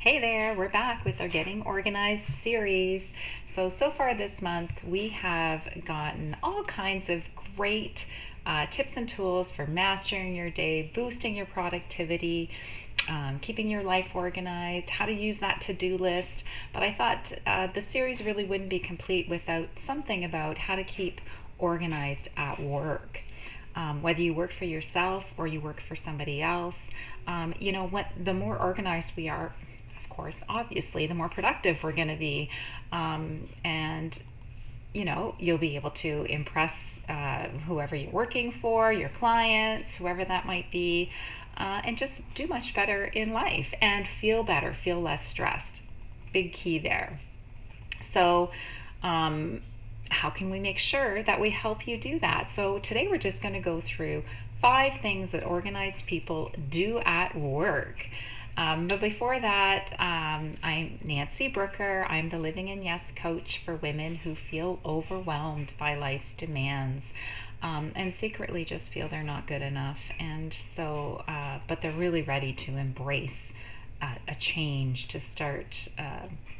Hey there, we're back with our Getting Organized series. So far this month, we have gotten all kinds of great tips and tools for mastering your day, boosting your productivity, keeping your life organized, how to use that to do list. But I thought the series really wouldn't be complete without something about how to keep organized at work. Whether you work for yourself or you work for somebody else, the more organized we are, of course, obviously, the more productive we're going to be. And you'll be able to impress whoever you're working for, your clients, whoever that might be, and just do much better in life and feel better, feel less stressed. Big key there. So, how can we make sure that we help you do that? So, today we're just going to go through 5 things that organized people do at work. But before that, I'm Nancy Brooker. I'm the Living in Yes coach for women who feel overwhelmed by life's demands, and secretly just feel they're not good enough. And so, but they're really ready to embrace a change, to start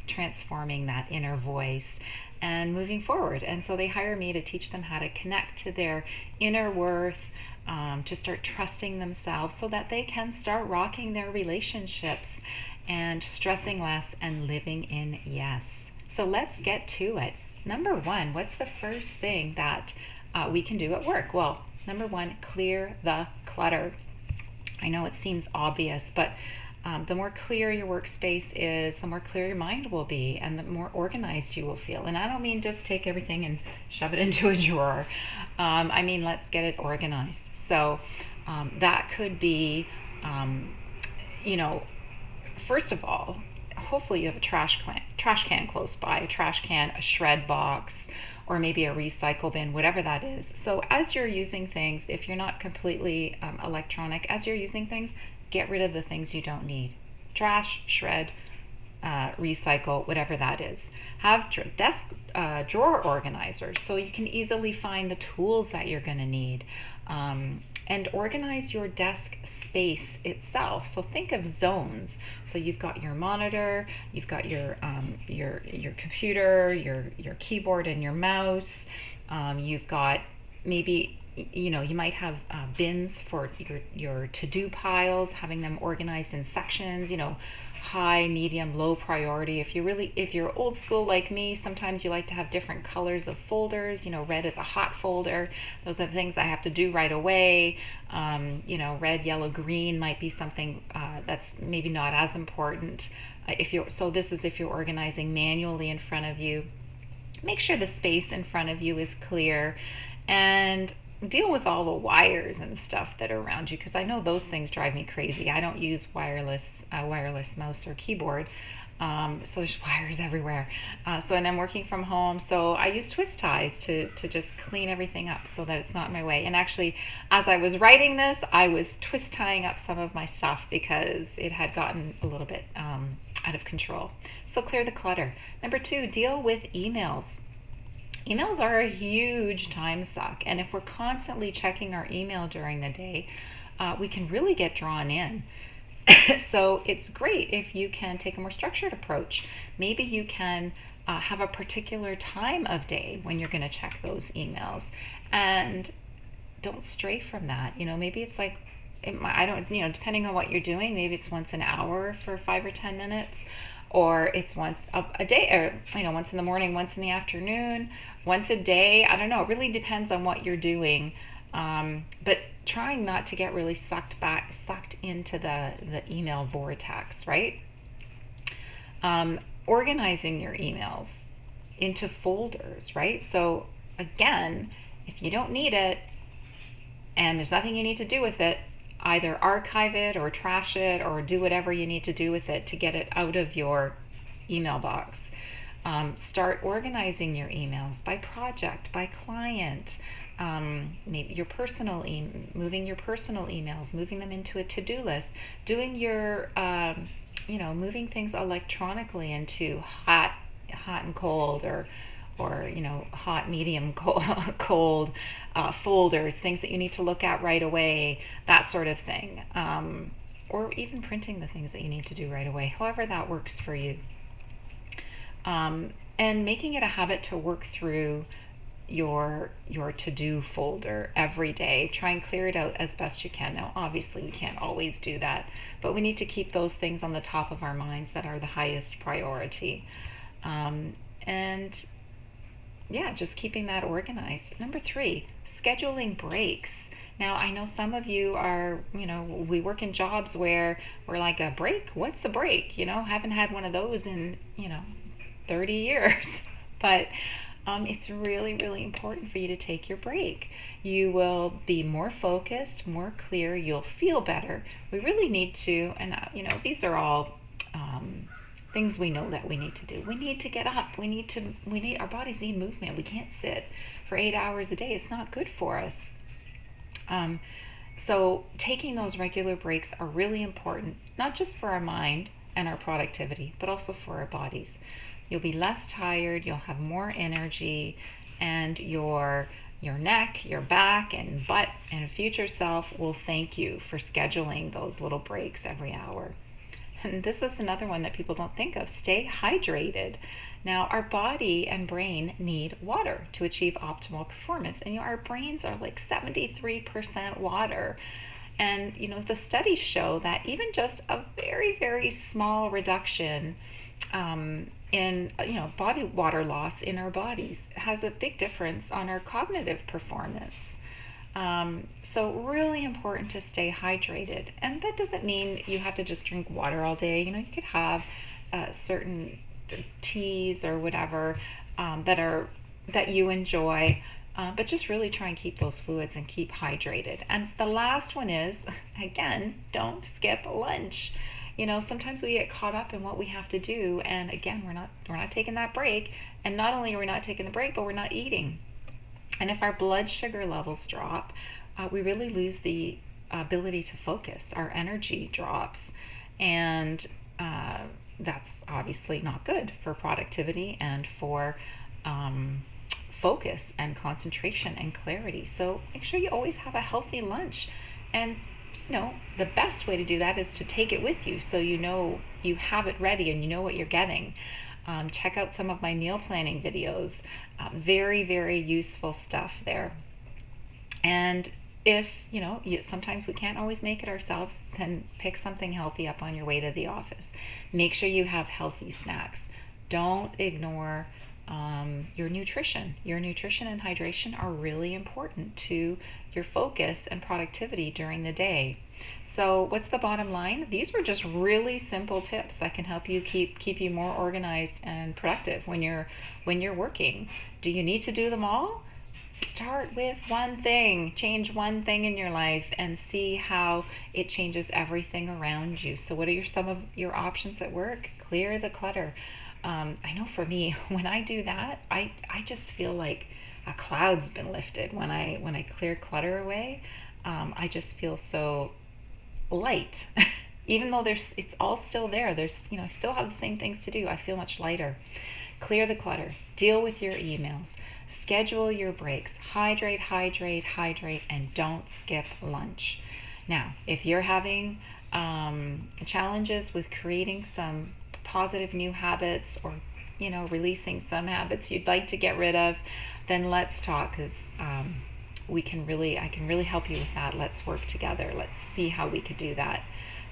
transforming that inner voice and moving forward. And so they hire me to teach them how to connect to their inner worth, to start trusting themselves so that they can start rocking their relationships and stressing less and living in yes. So let's get to it. Number one, what's the first thing that we can do at work? Well, number one, clear the clutter. I know it seems obvious, but the more clear your workspace is, the more clear your mind will be, and the more organized you will feel. And I don't mean just take everything and shove it into a drawer. I mean, let's get it organized. So that could be, you know, first of all, hopefully you have a trash can close by, a trash can, a shred box, or maybe a recycle bin, whatever that is. So as you're using things, if you're not completely electronic, as you're using things, get rid of the things you don't need. Trash, shred, recycle, whatever that is. Have desk drawer organizers so you can easily find the tools that you're going to need. And organize your desk space itself. So think of zones. So you've got your monitor, you've got your computer, your keyboard and your mouse. You've got maybe, you might have bins for your to-do piles, having them organized in sections, high, medium, low priority. If you're old school like me, sometimes you like to have different colors of folders. Red is a hot folder. Those are the things I have to do right away. Red, yellow, green might be something that's maybe not as important. This is if you're organizing manually in front of you. Make sure the space in front of you is clear, and deal with all the wires and stuff that are around you, because I know those things drive me crazy. I don't use wireless mouse or keyboard, so there's wires everywhere. And I'm working from home, so I use twist ties to just clean everything up so that it's not in my way. And actually, as I was writing this, I was twist tying up some of my stuff because it had gotten a little bit out of control. So clear the clutter. Number 2, deal with emails. Emails are a huge time suck, and if we're constantly checking our email during the day, we can really get drawn in. So it's great if you can take a more structured approach. Maybe you can have a particular time of day when you're going to check those emails, and don't stray from that. Maybe it's like, depending on what you're doing, maybe it's once an hour for 5 or 10 minutes, or it's once a day, or once in the morning, once in the afternoon, once a day. I don't know. It really depends on what you're doing. But trying not to get really sucked into the email vortex, right? Organizing your emails into folders, right? So again, if you don't need it and there's nothing you need to do with it, either archive it or trash it or do whatever you need to do with it to get it out of your email box. Start organizing your emails by project, by client. Maybe your moving your personal emails, moving them into a to-do list, doing your, moving things electronically into hot and cold, or hot, medium, cold folders, things that you need to look at right away, that sort of thing. or even printing the things that you need to do right away, however that works for you. And making it a habit to work through your to-do folder every day. Try and clear it out as best you can. Now, obviously, we can't always do that, but we need to keep those things on the top of our minds that are the highest priority. And yeah, just keeping that organized. Number 3, scheduling breaks. Now, I know some of you are, we work in jobs where we're like, a break? What's a break? Haven't had one of those in, 30 years. But it's really, really important for you to take your break. You will be more focused, more clear. You'll feel better. We really need to, and these are all things we know that we need to do. We need to get up. Our bodies need movement. We can't sit for 8 hours a day. It's not good for us. So taking those regular breaks are really important, not just for our mind and our productivity, but also for our bodies. You'll be less tired, you'll have more energy, and your neck, your back, and butt, and future self will thank you for scheduling those little breaks every hour. And this is another one that people don't think of. Stay hydrated. Now, our body and brain need water to achieve optimal performance. And our brains are like 73% water. And the studies show that even just a very, very small reduction in body water loss in our bodies has a big difference on our cognitive performance. So really important to stay hydrated. And that doesn't mean you have to just drink water all day. You could have certain teas or whatever that you enjoy, but just really try and keep those fluids and keep hydrated. And the last one is, again, don't skip lunch. Sometimes we get caught up in what we have to do, and again, we're not taking that break. And not only are we not taking the break, but we're not eating. And if our blood sugar levels drop, we really lose the ability to focus. Our energy drops, and that's obviously not good for productivity and for focus and concentration and clarity. So make sure you always have a healthy lunch. And the best way to do that is to take it with you, so you have it ready and you know what you're getting. Check out some of my meal planning videos. Very, very useful stuff there. And if sometimes we can't always make it ourselves, then pick something healthy up on your way to the office. Make sure you have healthy snacks. Don't ignore your nutrition. Your nutrition and hydration are really important to your focus and productivity during the day. So what's the bottom line? These were just really simple tips that can help you keep you more organized and productive when you're working. Do you need to do them all? Start with one thing. Change one thing in your life and see how it changes everything around you. So what are some of your options at work? Clear the clutter. I know for me, when I do that, I just feel like a cloud's been lifted. When I clear clutter away, I just feel so light. Even though it's all still there, I still have the same things to do. I feel much lighter. Clear the clutter. Deal with your emails. Schedule your breaks. Hydrate, and don't skip lunch. Now, if you're having challenges with creating some positive new habits, or releasing some habits you'd like to get rid of, then let's talk, because I can really help you with that. Let's work together. Let's see how we could do that.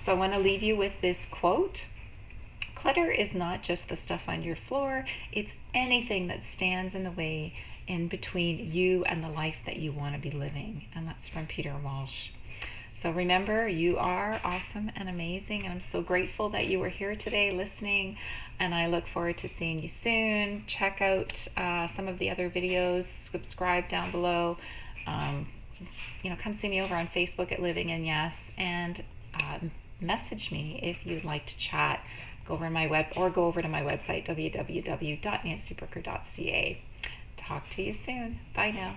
So I want to leave you with this quote. Clutter is not just the stuff on your floor, it's anything that stands in the way in between you and the life that you want to be living. And that's from Peter Walsh. So remember, you are awesome and amazing, and I'm so grateful that you were here today listening, and I look forward to seeing you soon. Check out some of the other videos, subscribe down below, come see me over on Facebook at Living in Yes, and message me if you'd like to chat. Go over to my website, www.nancybrooker.ca. Talk to you soon. Bye now.